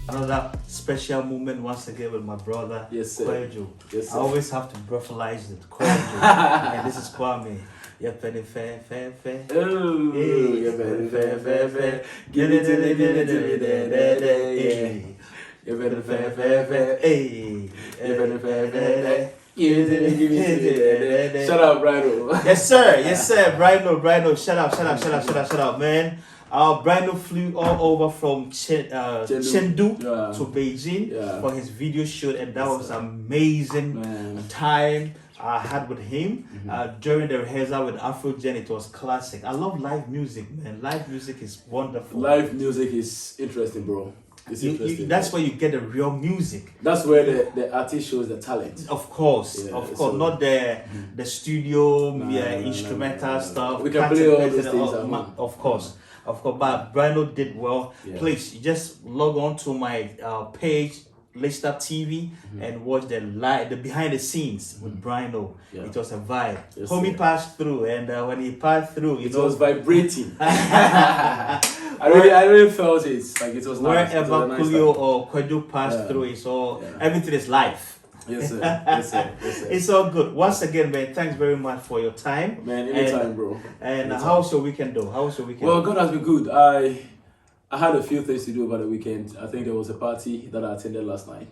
Another special moment once again with my brother. Yes, sir. Kwejo. Yes, sir. I always have to breathalyze it. Kwejo. And this is Kwame. Yep, fair, fair, fair. Oh, Hey, yeah, fair. Give it to me, hey. You better fair. Hey. Shut up, Brino. Yes, sir. Brino. Shut up, man. Brino flew all over from Chengdu to Beijing for his video shoot, and that was amazing time I had with him during the rehearsal with Afrogen. It was classic. I love live music, man. Live music is wonderful. Live music is interesting, bro. It's interesting. That's where you get the real music. That's where the artist shows the talent. Of course, not the studio instrumental stuff. We can play all those things at home. Of course, but Brino did well. Please, you just log on to my page, List Up TV, and watch the behind the scenes with Brino. It was a vibe. Homie passed through, and when he passed through, it was vibrating. I really felt it. Like it was nice. Wherever Kulio or Kwejo passed through, it's all everything is life. Yes, sir. It's all good. Once again, man, thanks very much for your time. Man, anytime, bro. And how was your weekend, though? Well, God has been good. I had a few things to do over the weekend. I think there was a party that I attended last night.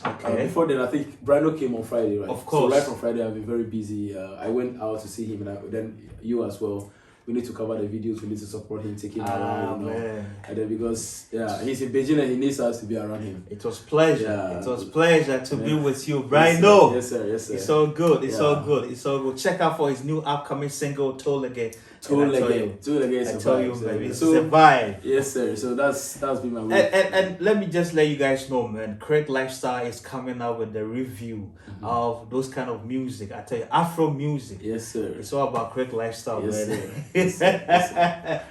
Okay. Before then, I think Brino came on Friday, right? Of course. So right from Friday, I've been very busy. I went out to see him, and then you as well. We need to cover the videos. We need to support him, take him around, and then because he's in Beijing and he needs us to be around him. It was pleasure. It was pleasure to be with you, Brino. Yes, sir. It's all good. It's all good. Check out for his new upcoming single, Togetherness. I tell you, baby, it's a vibe. Yes, sir. So that's been my week. And let me just let you guys know, man. Craig Lifestyle is coming out with the review of those kind of music. I tell you, Afro music. Yes, sir. It's all about Craig Lifestyle, yes, man. Sir. Yes, sir.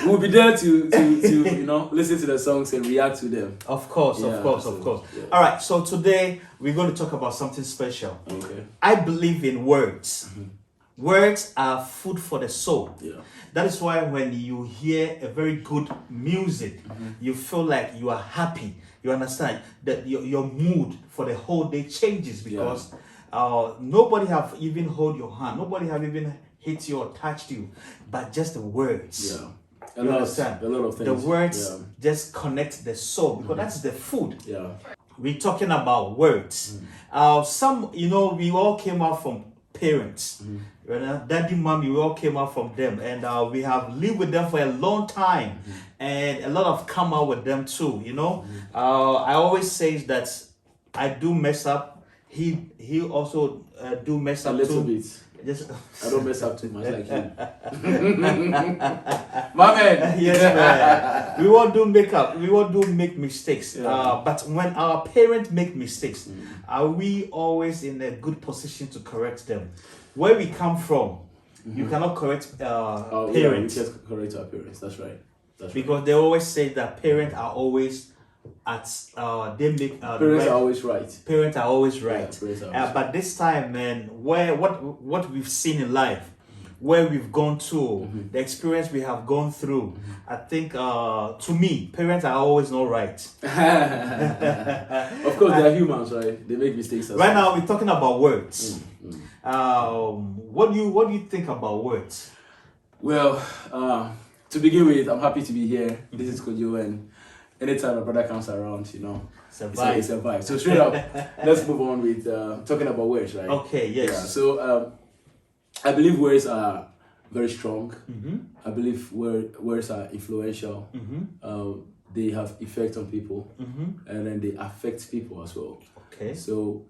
We'll be there to listen to the songs and react to them. Of course. Yeah. All right. So today we're going to talk about something special. Okay. I believe in words. Words are food for the soul. Yeah. That is why when you hear a very good music, you feel like you are happy. You understand that your mood for the whole day changes because nobody have even hold your hand. Nobody have even hit you or touched you, but just the words. Yeah. You understand? A lot of things. The words just connect the soul because that's the food. Yeah. We're talking about words. We all came out from parents. Daddy, mommy, we all came out from them, and we have lived with them for a long time, and a lot of come out with them too. I always say that I do mess up. He also do mess up a little too. bit. Just I don't mess up too much like you. My man. Yes, man. We all do make mistakes. But when our parents make mistakes, are we always in a good position to correct them? Where we come from, you cannot correct parents. We just correct our parents. That's right. Because they always say that parents are always parents are always right. Parents are always right. But this time, man, what we've seen in life, where we've gone to, the experience we have gone through, I think to me, parents are always not right. Of course, they are humans, right? They make mistakes. Right now, we're talking about words. What do you think about words? Well, to begin with, I'm happy to be here. This is Kojo, and anytime my brother comes around, it's a vibe. So straight up, let's move on with talking about words, right? Okay, yes. Yeah, so I believe words are very strong. I believe words are influential. They have effect on people, and then they affect people as well. Okay. So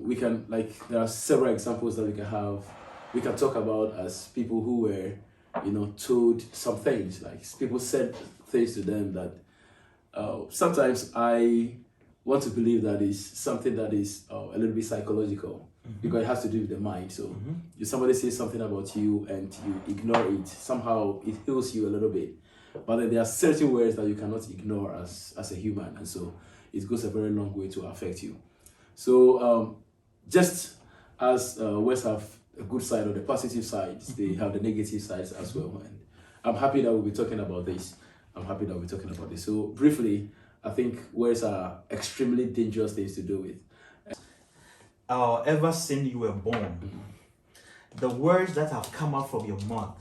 we can there are several examples that we can have. We can talk about as people who were, told some things. Like people said things to them that sometimes I want to believe that is something that is a little bit psychological. Because it has to do with the mind. So if somebody says something about you and you ignore it, somehow it heals you a little bit. But then there are certain words that you cannot ignore as a human, and so it goes a very long way to affect you. So just as words have a good side or the positive sides, they have the negative sides as well. And I'm happy that we'll be talking about this. So briefly, I think words are extremely dangerous things to do with. Ever since you were born, the words that have come out from your mouth,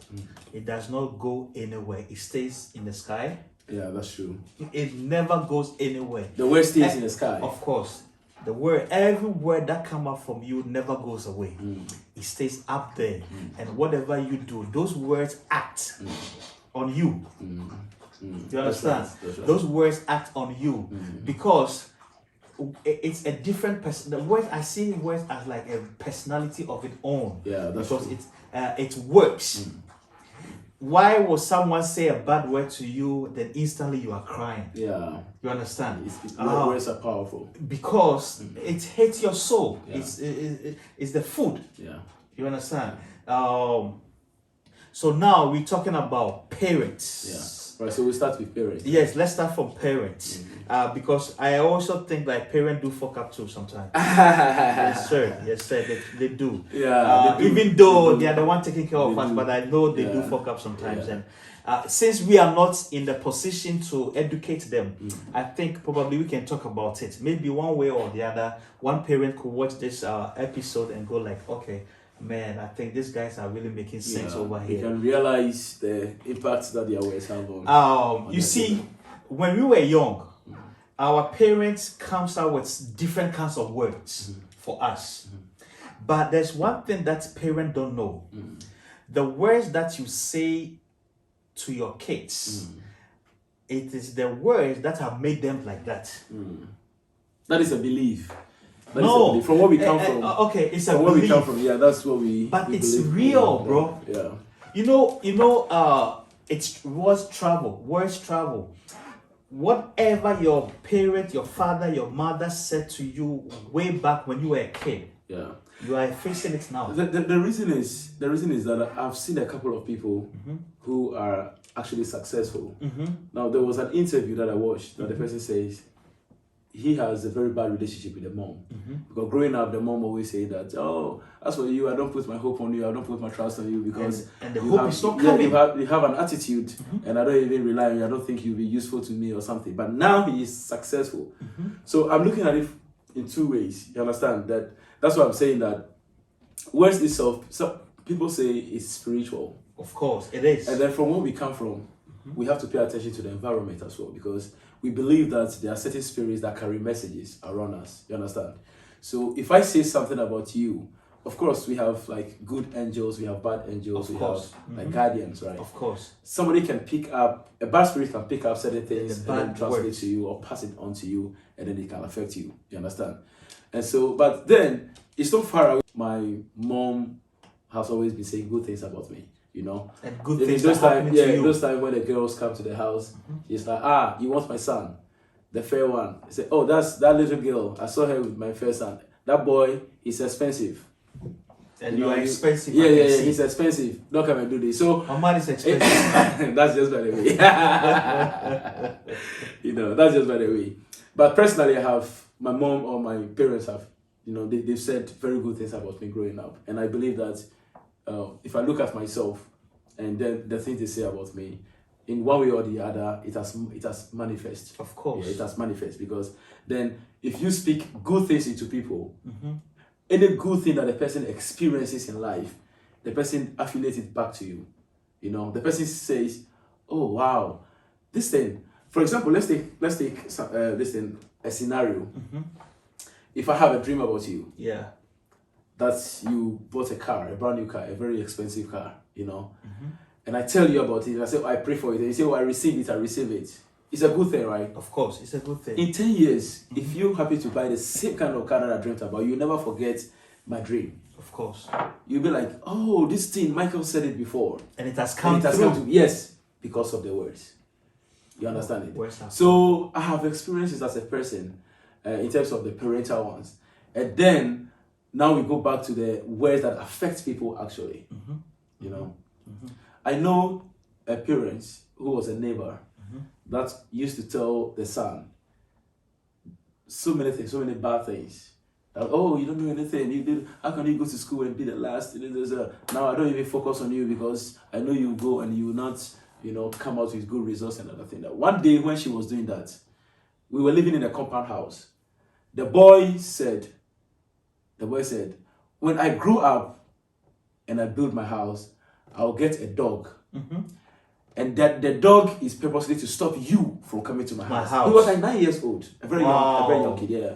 it does not go anywhere. It stays in the sky. Yeah, that's true. It never goes anywhere. The word stays in the sky. Of course. The word, every word that comes out from you never goes away. It stays up there. And whatever you do, those words act on you. Do you understand? That's right. Those words act on you because it's a different person. The words, I see words as like a personality of its own. Yeah, that's because true. it works. Why will someone say a bad word to you, then instantly you are crying? Yeah. You understand? Words are powerful. Because it hits your soul. Yeah. It's the food. Yeah. You understand? So now we're talking about parents. Yeah. Right, so we start with parents. Yes, let's start from parents. Because I also think that parents do fuck up too sometimes. Yes, sir. Yes, sir. They do. Yeah. They do. Even though they are the one taking care of us, but I know they do fuck up sometimes. And since we are not in the position to educate them, I think probably we can talk about it. Maybe one way or the other, one parent could watch this episode and go like, okay, man, I think these guys are really making sense over here. You can realize the impact that their words have on. You see, when we were young, our parents comes out with different kinds of words for us. But there's one thing that parents don't know. The words that you say to your kids, it is the words that have made them like that. That is a belief. No, from where we come from. Okay, it's a from belief. where we come from. Yeah, that's what we. But we it's believe. real, bro. Yeah. You know. It's words travel. Whatever your parent, your father, your mother said to you way back when you were a kid, you are facing it now. The reason is that I've seen a couple of people who are actually successful. Now there was an interview that I watched that the person says he has a very bad relationship with the mom. Because growing up, the mom always say that, oh, as for you, I don't put my hope on you, I don't put my trust on you because and the hope is not coming. You have an attitude and I don't even rely on you, I don't think you'll be useful to me or something. But now he is successful. So I'm looking at it in two ways. You understand? That's why I'm saying that words itself, some people say it's spiritual. Of course, it is. And then from where we come from, we have to pay attention to the environment as well because we believe that there are certain spirits that carry messages around us. You understand? So if I say something about you, of course we have like good angels, we have bad angels, we have like guardians, right? Of course. Somebody can pick up, a bad spirit can pick up certain things and then translate words to you or pass it on to you and then it can affect you. You understand? And so, but then it's not far away. My mom has always been saying good things about me. You know, and good things those times, to you. Those times when the girls come to the house, she's like, you want my son, the fair one. I say, oh, that's that little girl. I saw her with my fair son. That boy is expensive. And you are expensive. Yeah, he's expensive. Don't come and do this. So my man is expensive. That's just by the way. That's just by the way. But personally, I have my mom or my parents have, they've said very good things about me growing up, and I believe that. If I look at myself and then the things they say about me, in one way or the other, it has manifest. Of course. Yeah, it has manifest because then if you speak good things into people, any good thing that the person experiences in life, the person affiliates it back to you. The person says, oh wow, this thing. For example, let's take a scenario. If I have a dream about you. Yeah. That you bought a car, a brand new car, a very expensive car, and I tell you about it, I say, I pray for it, and you say, I receive it. It's a good thing, right? Of course, it's a good thing. In 10 years, if you're happy to buy the same kind of car that I dreamt about, you'll never forget my dream. Of course. You'll be like, oh, this thing, Michael said it before. And it has come through. Yes, because of the words. You understand it? So I have experiences as a person in terms of the parental ones. And then, now we go back to the words that affect people actually. I know a parent who was a neighbor that used to tell the son so many things, so many bad things. That, oh, you don't know anything. How can you go to school and be the last? Now I don't even focus on you because I know you go and you will not, come out with good results and other thing. That one day when she was doing that, we were living in a compound house. The boy said, when I grew up and I build my house, I'll get a dog. And that the dog is purposely to stop you from coming to my house. He was like 9 years old, a very young kid, yeah.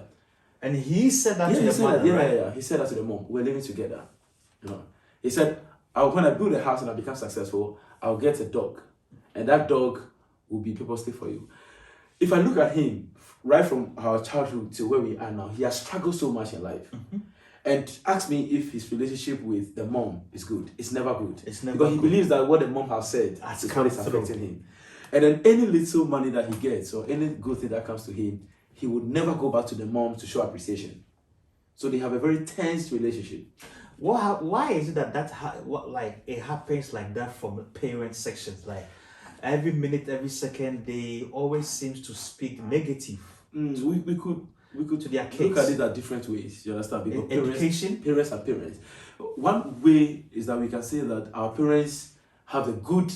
And he said that to the mother, right? Yeah. He said that to the mom. We're living together. You know, he said, when I build a house and I become successful, I'll get a dog, and that dog will be purposely for you. If I look at him, right from our childhood to where we are now, he has struggled so much in life. And ask me if his relationship with the mom is good. It's never good. Because he believes that what the mom has said is what is affecting him. And then any little money that he gets or any good thing that comes to him, he would never go back to the mom to show appreciation. So they have a very tense relationship. Why is it that it happens like that from the parent sections? Like every minute, every second, they always seems to speak negative. We could to their kids. Look at it at different ways. You understand? Because parents are parents. One way is that we can say that our parents have a good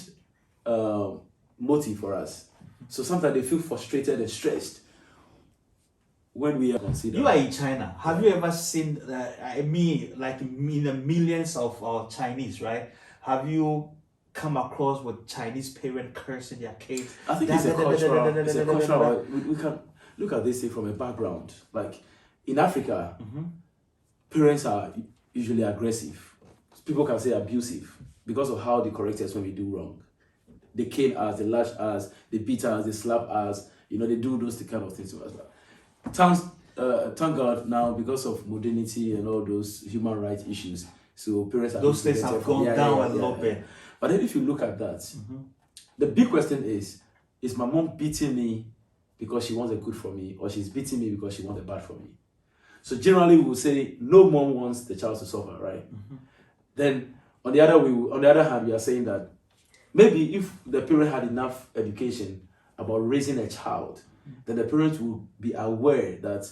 motive for us. So sometimes they feel frustrated and stressed when we are considered. You are in China. Have you ever seen? Like in the millions of Chinese, right? Have you come across with Chinese parents cursing their kids? I think it's a cultural. We can look at this thing from a background. Like in Africa, parents are usually aggressive. People can say abusive because of how they correct us when we do wrong. They cane us, they lash us, they beat us, they slap us. You know, they do those kind of things to us. Thank God now, because of modernity and all those human rights issues, so parents are those things have gone down a little bit. But then if you look at that, the big question is my mom beating me because she wants a good for me, or she's beating me because she wants a bad for me? So generally we will say no mom wants the child to suffer, right? Then on the other hand, we are saying that maybe if the parent had enough education about raising a child, then the parent will be aware that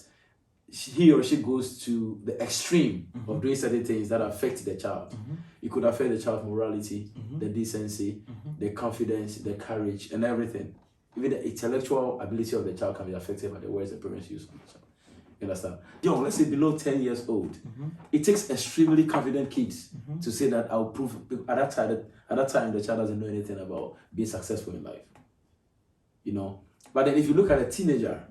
he or she goes to the extreme of doing certain things that affect the child. It could affect the child's morality, the decency, the confidence, the courage, and everything. Even the intellectual ability of the child can be affected by the words the parents use on the child. You understand? Young, let's say below 10 years old, it takes extremely confident kids to say that I'll prove. At that time, the child doesn't know anything about being successful in life. You know? But then if you look at a teenager,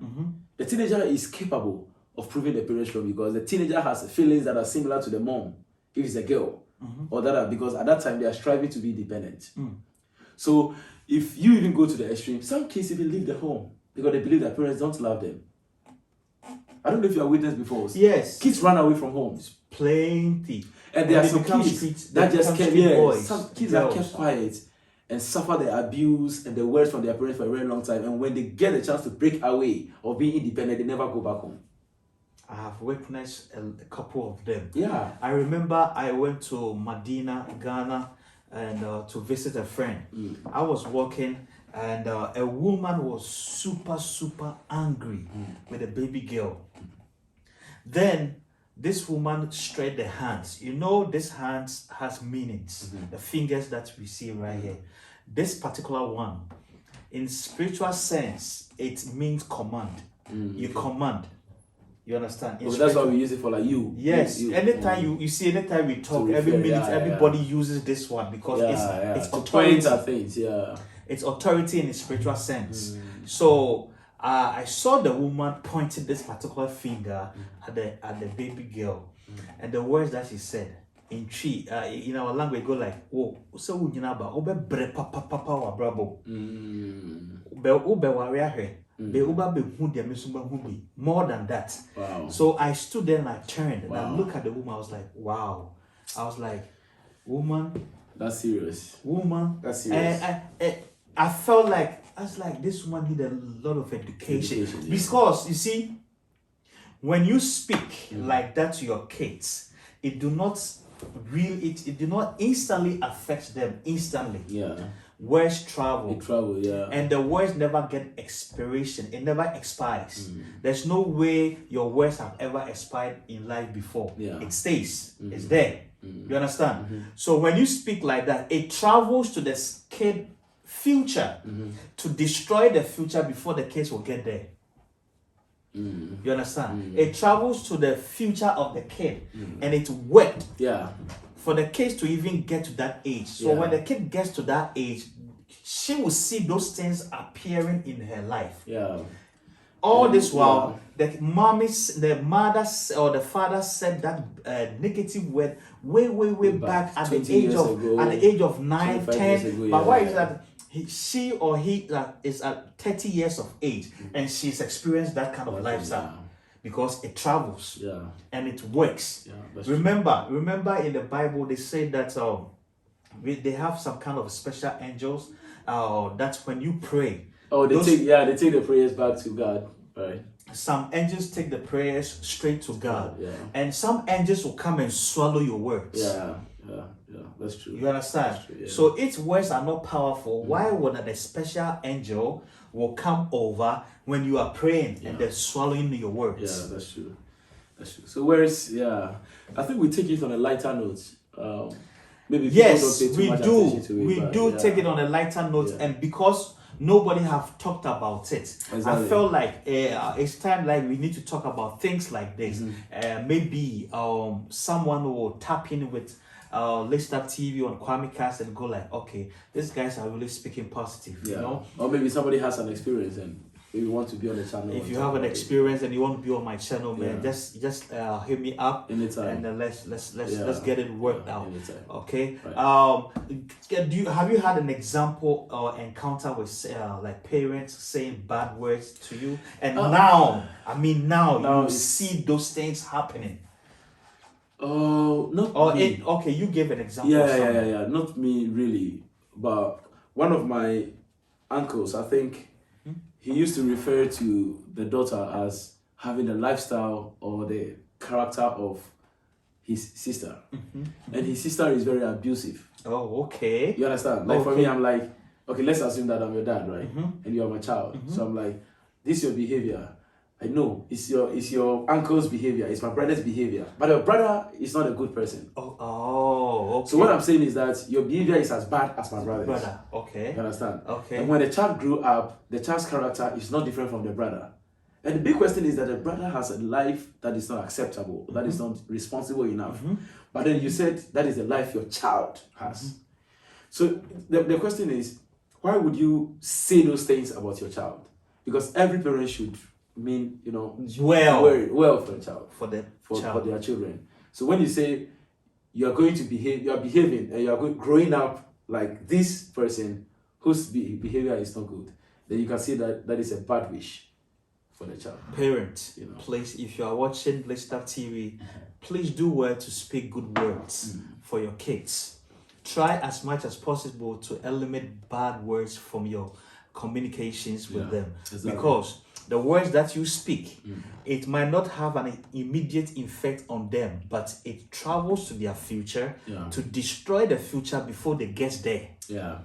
the teenager is capable of proving the parents wrong, because the teenager has feelings that are similar to the mom, if it's a girl, or because at that time they are striving to be independent. So if you even go to the extreme, some kids even leave the home because they believe their parents don't love them. I don't know if you have witnessed before. Yes. Kids run away from home. Plenty. And there are some kids that just kept, some kids that kept quiet and suffer the abuse and the words from their parents for a very long time. And when they get a chance to break away or be independent, they never go back home. I have witnessed a couple of them. Yeah. I remember I went to Medina, Ghana, and to visit a friend. I was walking, and a woman was super angry with a baby girl. Then this woman stretched the hands. You know, this hands has meanings. The fingers that we see right here. This particular one, in spiritual sense, it means command. You command. You understand? Oh, that's why we use it for like you. Yes. Anytime you see, anytime we talk, every minute, everybody uses this one because it's authority. Things, It's authority in a spiritual sense. So I saw the woman pointing this particular finger at the baby girl, and the words that she said in Chi, in our language, go like, "Oh, so we know about obe bre papa wa brabo, be obe waria more than that." Wow. So I stood there and I turned and I looked at the woman. I was like, "Wow!" I was like, "Woman, that's serious. Woman, that's serious." I felt like this woman need a lot of education. Because you see, when you speak like that to your kids, it do not instantly affect them instantly. Yeah. Words travel. It travel, yeah. And the words never get expiration. It never expires. There's no way your words have ever expired in life before. Yeah. It stays. It's there. You understand? So when you speak like that, it travels to the kid future to destroy the future before the kids will get there. You understand? It travels to the future of the kid, and it worked. Yeah. For the kids to even get to that age. So when the kid gets to that age, she will see those things appearing in her life. Yeah. All this while, the mother or the father said that negative word way back at the age of 9, 10. But why is that? She or he is at 30 years of age, and she's experienced that kind of lifestyle. Because it travels and it works. Remember in the Bible they say that they have some kind of special angels. That's when you pray. Oh, they take the prayers back to God, right? Some angels take the prayers straight to God, and some angels will come and swallow your words. Yeah, that's true. You understand? True, So its words are not powerful. Why would a special angel will come over when you are praying and they're swallowing your words? Yeah, that's true. So whereas, I think we take it on a lighter note. Maybe yes, we do take it on a lighter note, and because nobody have talked about it, I felt like it's time like we need to talk about things like this. Maybe someone will tap in with List Up TV on Kwame Cast and go like, okay, these guys are really speaking positive, you know? Or maybe somebody has an experience and maybe want to be on the channel. If you have an experience and you want to be on my channel, man, just hit me up anytime, and let's get it worked out. Anytime. Okay. Right. Have you had an example or encounter with like parents saying bad words to you, and now you see those things happening? Oh, not me. Okay, you gave an example. Yeah. Not me really, but one of my uncles, I think, he used to refer to the daughter as having the lifestyle or the character of his sister, and his sister is very abusive. Oh, okay. You understand? Like for me, I'm like, okay, let's assume that I'm your dad, right? And you are my child. So I'm like, this is your behavior. I know it's your uncle's behavior, it's my brother's behavior, but your brother is not a good person. Okay. So what I'm saying is that your behavior is as bad as my brother's. Okay. You understand? Okay. And when the child grew up, the child's character is not different from the brother. And the big question is that the brother has a life that is not acceptable, that is not responsible enough. But then you said that is the life your child has. So the question is, why would you say those things about your child? Because every parent should mean, well for a child, for their children. So when you say you are behaving and you are growing up like this person whose behavior is not good, then you can see that is a bad wish for the child. Parent, please, if you are watching List Up TV, please do well to speak good words for your kids. Try as much as possible to eliminate bad words from your communications with them, because the words that you speak, it might not have an immediate effect on them, but it travels to their future to destroy the future before they get there. Yeah,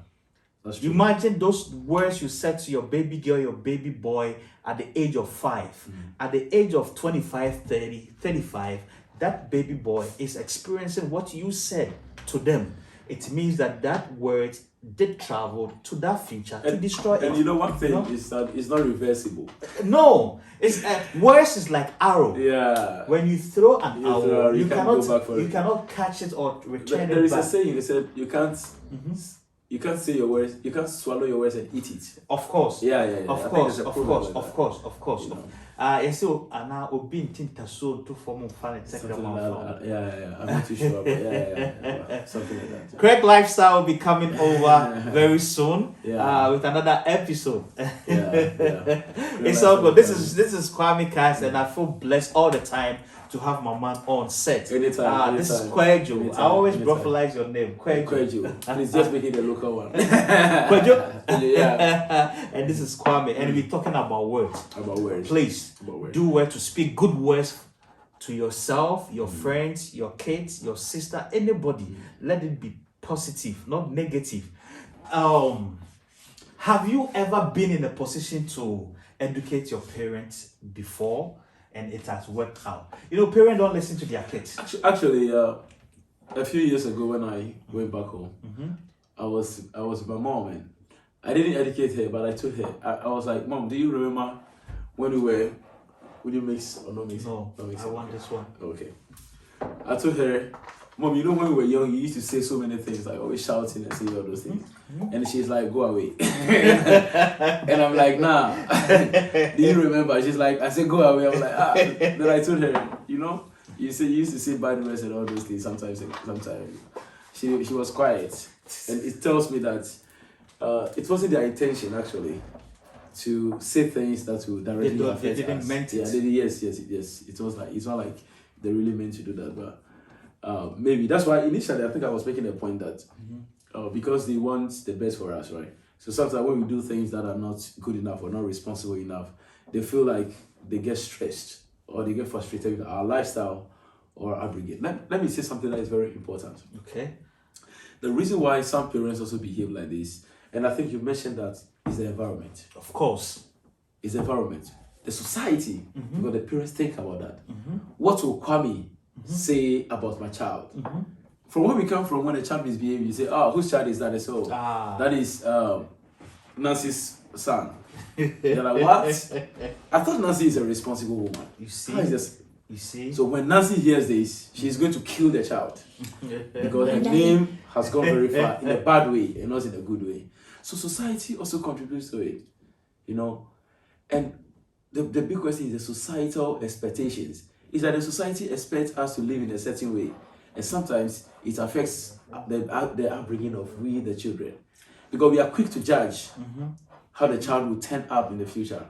that's true. Imagine those words you said to your baby girl, your baby boy at the age of 5. At the age of 25, 30, 35, that baby boy is experiencing what you said to them. It means that word did travel to that future to destroy it. And you know one thing is that it's not reversible. No, it's worse is like arrow. Yeah. When you throw an arrow, you cannot go back for you cannot catch it or return it back. There is a saying. They said you can't say your words. You can't swallow your words and eat it. Of course. Yeah. Of course. Yes, so now obi intinta so to form fan take them out. Yeah. I'm not too sure, but yeah. Something like that. Craig Lifestyle will be coming over very soon. Yeah. With another episode. Yeah. It's all good. This is Kwame Cast, and I feel blessed all the time to have my man on set. Anytime. This is Kwejo. I always brutalize your name, Kwejo. And it's just making the local one. Kwejo. Yeah. And this is Kwame, and we're talking about words. Please do well to speak good words to yourself, your friends, your kids, your sister, anybody. Let it be positive, not negative. Have you ever been in a position to educate your parents before and it has worked out? Parents don't listen to their kids. Actually, a few years ago when I went back home, I was with my mom, and I didn't educate her, but I told her. I was like, Mom, do you remember when we Would you mix or not mix? No, not mix I want this one. Okay. I told her, Mom, you know when we were young, you used to say so many things, like always shouting and saying all those things. And she's like, go away. And I'm like, nah. Do you remember? She's like, I said, go away. I'm like, ah. Then I told her, you know, you used to say bad words and all those things sometimes. She was quiet. And it tells me that it wasn't their intention, actually, to say things that would directly affect us. They didn't meant it. Yeah, yes. It was like, it's not like they really meant to do that, but maybe that's why initially I think I was making a point that because they want the best for us, right? So sometimes when we do things that are not good enough or not responsible enough, they feel like they get stressed or they get frustrated with our lifestyle or our upbringing. Let me say something that is very important. Okay. The reason why some parents also behave like this, and I think you mentioned that, is the environment. Of course. It's the environment. The society, because the parents think about that. What will Kwame say about my child? From where we come from, when a child misbehaves, you say, oh, whose child is that? They say, oh, that is Nancy's son. They're like, what? I thought Nancy is a responsible woman. You see? You see? So when Nancy hears this, she's going to kill the child. Because her name has gone very far in a bad way and not in a good way. So society also contributes to it, you know. And the big question is the societal expectations. Is that the society expects us to live in a certain way. And sometimes it affects the upbringing of we, the children. Because we are quick to judge how the child will turn up in the future.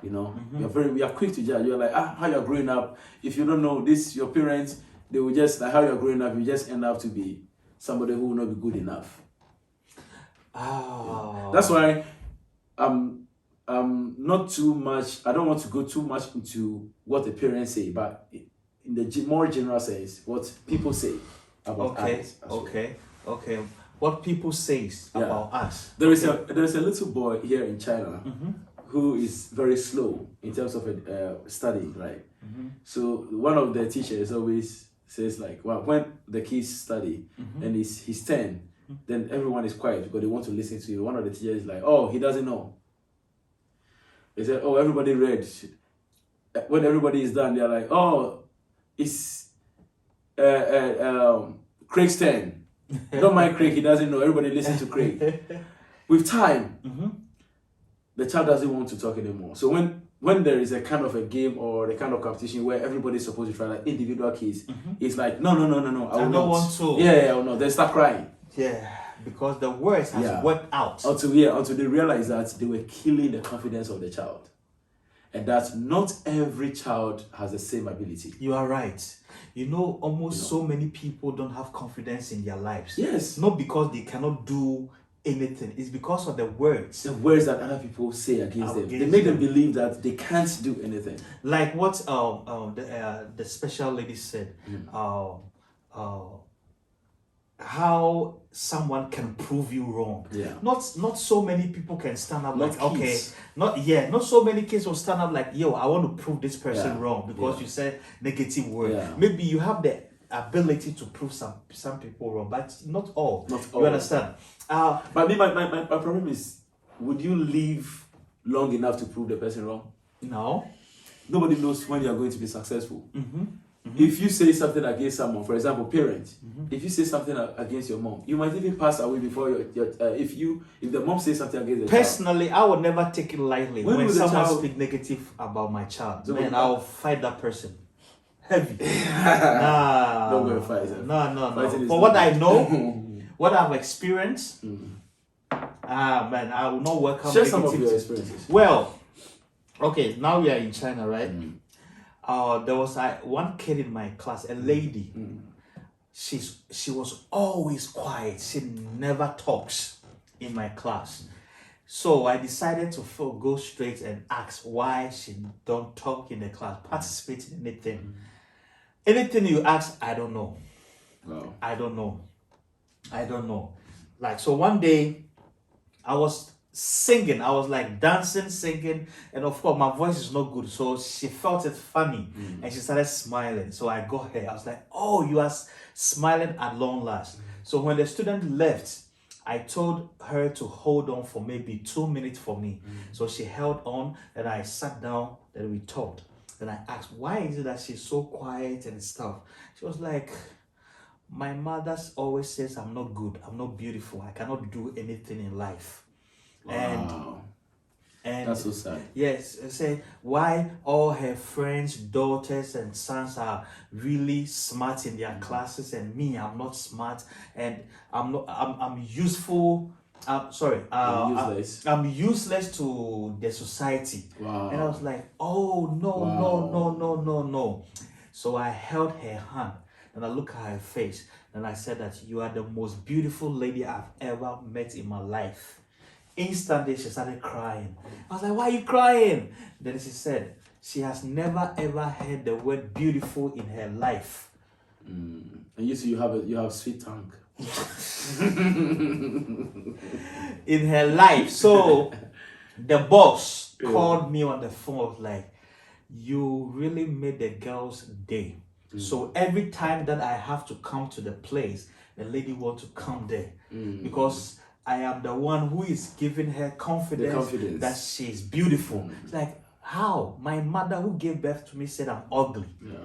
You know, we are quick to judge. You're like, how you're growing up. If you don't know this, your parents, they will just, like how you're growing up, you just end up to be somebody who will not be good enough. That's why not too much, I don't want to go too much into what the parents say, but in the more general sense, what people say about us. Okay. What people say about us. There is a little boy here in China who is very slow in terms of studying, right? So one of the teachers always says like, well, when the kids study and he's 10, then everyone is quiet because they want to listen to you. One of the teachers is like, oh, he doesn't know. They said, oh, everybody read. When everybody is done, they're like, oh, it's Craig's turn. Don't mind Craig, he doesn't know. Everybody listen to Craig. With time, the child doesn't want to talk anymore. So when there is a kind of a game or a kind of competition where everybody's supposed to try like individual kids, it's like, no, I don't want to. Yeah, no, they start crying. Yeah, because the words has worked out. Until they realize that they were killing the confidence of the child. And that not every child has the same ability. You are right. You know, almost so many people don't have confidence in their lives. Yes. Not because they cannot do anything. It's because of the words. The words that other people say against them. They make them believe that they can't do anything. Like what the special lady said. How someone can prove you wrong. Yeah. Not so many people can stand up not so many kids will stand up like, yo, I want to prove this person wrong because you said negative word. Yeah. Maybe you have the ability to prove some people wrong, but not all. You understand? But my problem is, would you live long enough to prove the person wrong? No. Nobody knows when you are going to be successful. If you say something against someone, for example, parents, if you say something against your mom, you might even pass away before if the mom says something against the personally, I would never take it lightly when someone speaks negative about my child. Then I'll fight that person. Heavy. Don't go and fight. No. For what I know, what I've experienced, man, I will not welcome. Share some of your experiences. Well, okay, now we are in China, right? There was one kid in my class, a lady. She was always quiet. She never talks in my class. So I decided to go straight and ask why she don't talk in the class, participate in anything. Anything you ask, I don't know. Wow. I don't know. Like, so one day I was singing, I was like dancing, singing, and of course my voice is not good, so she felt it funny and she started smiling. So I got her, I was like, oh, you are smiling at long last. So when the student left, I told her to hold on for maybe 2 minutes for me. So she held on, and I sat down, then we talked. Then I asked, why is it that she's so quiet and stuff? She was like, my mother always says I'm not good, I'm not beautiful, I cannot do anything in life. Wow. And that's so sad. Yes, say why all her friends, daughters, and sons are really smart in their classes, and me, I'm not smart, and I'm useful. I'm useless to the society. Wow. And I was like, oh no. So I held her hand and I looked at her face and I said that you are the most beautiful lady I've ever met in my life. Instantly, she started crying. I was like, why are you crying? Then she said, she has never ever heard the word beautiful in her life. And you have sweet tongue. In her life. So the boss called me on the phone, was like, you really made the girl's day. So every time that I have to come to the place, the lady wants to come there. Because I am the one who is giving her confidence that she's beautiful. It's like, how? My mother who gave birth to me said I'm ugly. Yeah.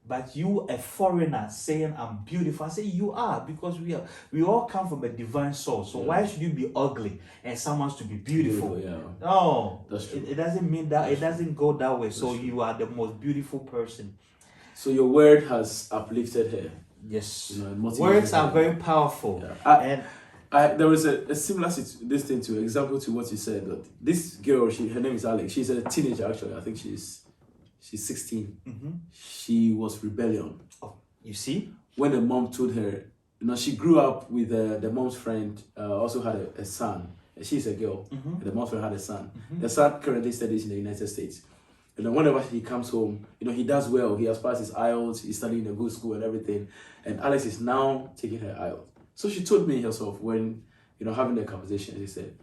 But you, a foreigner, saying I'm beautiful. I say you are, because we all come from a divine source. So why should you be ugly and someone's to be beautiful? No, that's true. It doesn't mean that. It doesn't go that way. So you are the most beautiful person. So your word has uplifted her. Yes, words are very powerful. Yeah. There was a similar example to what you said. That this girl, her name is Alex. She's a teenager actually. I think she's 16. She was rebellion. Oh, you see? When the mom told her, she grew up with the mom's friend, also had a son. She's a girl. And the mom's friend had a son. The son currently studies in the United States. And then whenever he comes home, he does well. He has passed his IELTS. He's studying in a good school and everything. And Alex is now taking her IELTS. So she told me herself when, having the conversation, she said,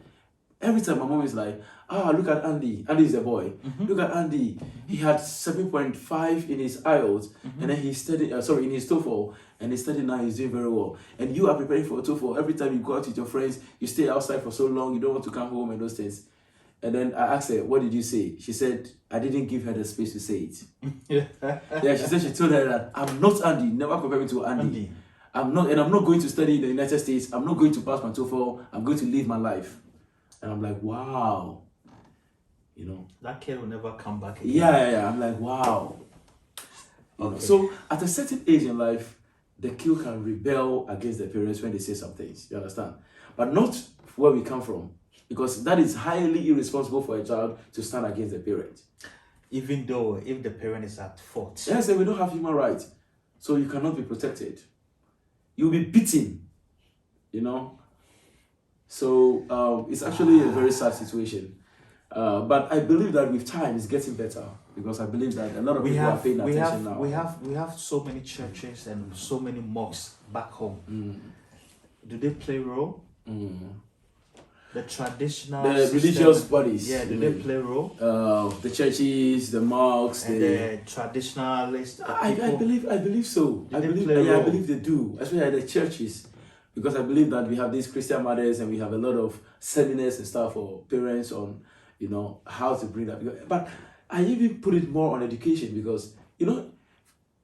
every time my mom is like, look at Andy. Andy is a boy. Look at Andy. He had 7.5 in his IELTS, and then he studied, in his TOEFL, and he studied now, he's doing very well. And you are preparing for a TOEFL. Every time you go out with your friends, you stay outside for so long, you don't want to come home and those things. And then I asked her, what did you say? She said, I didn't give her the space to say it. She said she told her that, I'm not Andy. Never compare me to Andy. I'm not going to study in the United States. I'm not going to pass my TOEFL. I'm going to live my life. And I'm like, wow. That kid will never come back again. Yeah. I'm like, wow. Okay. So at a certain age in life, the kid can rebel against the parents when they say some things. You understand? But not where we come from. Because that is highly irresponsible for a child to stand against the parent. Even though if the parent is at fault. Yes, and we don't have human rights. So you cannot be protected. You'll be beaten. So it's actually a very sad situation. But I believe that with time it's getting better. Because I believe that a lot of people are paying attention now. We have so many churches and so many mosques back home. Do they play a role? The traditional religious bodies. Yeah, do they play a role? The churches, the mosques, and the traditionalists. I believe so. I believe they do, especially the churches, because I believe that we have these Christian mothers and we have a lot of seminars and stuff for parents on, how to bring that. But I even put it more on education because,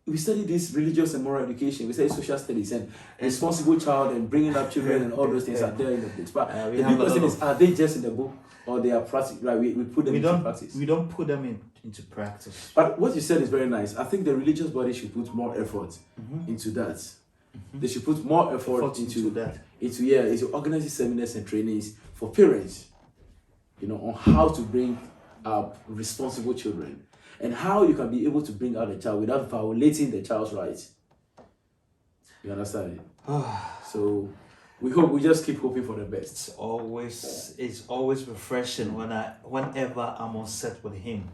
we study this religious and moral education. We study social studies and responsible child and bringing up children and all those things are there in the books. But the big question is, are they just in the book or they are practice? Right, we put them into practice. We don't put them into practice. But what you said is very nice. I think the religious body should put more effort into that. They should put more effort into that. Into organizing seminars and trainings for parents, on how to bring up responsible children. And how you can be able to bring out a child without violating the child's rights. You understand it? So we just keep hoping for the best. It's always refreshing whenever I'm on set with him.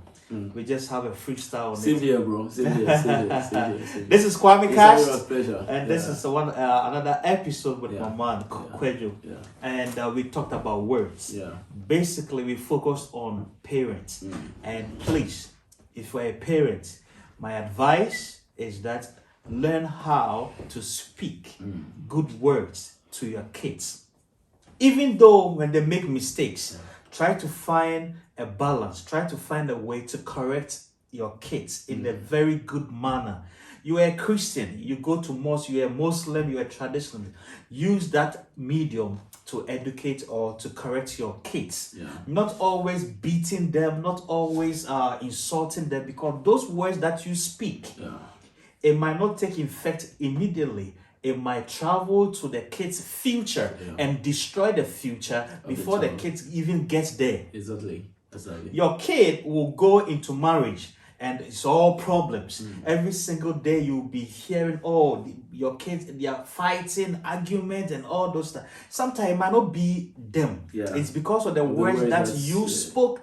We just have a freestyle. Same here, bro. Same here. This is Kwame Cast, pleasure. And this is another episode with my man Kwejo. And we talked about words. Basically, we focused on parents. And please, if you're a parent, my advice is that learn how to speak good words to your kids. Even though when they make mistakes, try to find a balance, try to find a way to correct your kids in a very good manner. You are a Christian, you go to mosque, you are a Muslim, you are a traditionalist. Use that medium to educate or to correct your kids. Not always beating them, not always insulting them, because those words that you speak, it might not take effect immediately. It might travel to the kids' future and destroy the future before the kids even get there. Exactly. Your kid will go into marriage and it's all problems. Every single day you'll be hearing, your kids, they are fighting, argument, and all those stuff. Sometimes it might not be them. It's because of the words that you spoke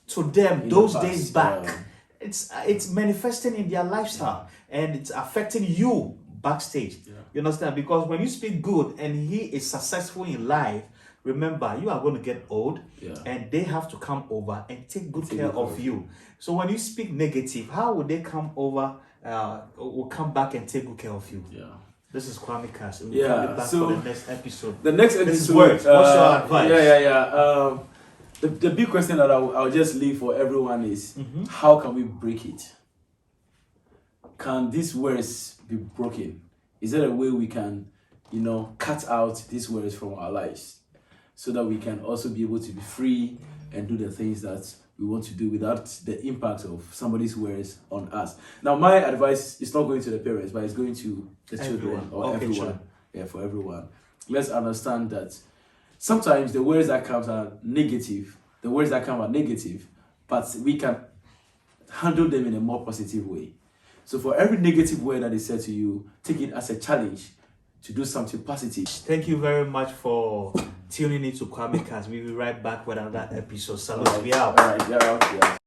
to them those days back. It's manifesting in their lifestyle and it's affecting you backstage. You understand? Because when you speak good and he is successful in life, remember, you are going to get old and they have to come over and take good care of you. So when you speak negative, how would they come over, will come back and take good care of you? This is Kwame Cass. We'll come back for the next episode. The next episode, what's your advice? The big question that I'll just leave for everyone is, how can we break it? Can these words be broken? Is there a way we can, cut out these words from our lives so that we can also be able to be free and do the things that we want to do without the impact of somebody's words on us? Now, my advice is not going to the parents, but it's going to the children or everyone. For everyone. Let's understand that sometimes the words that come are negative. The words that come are negative, but we can handle them in a more positive way. So for every negative word that is said to you, take it as a challenge to do something positive. Thank you very much for tuning in to Kwame Cass. We'll be right back with another episode. Salute, we out. All right, yeah.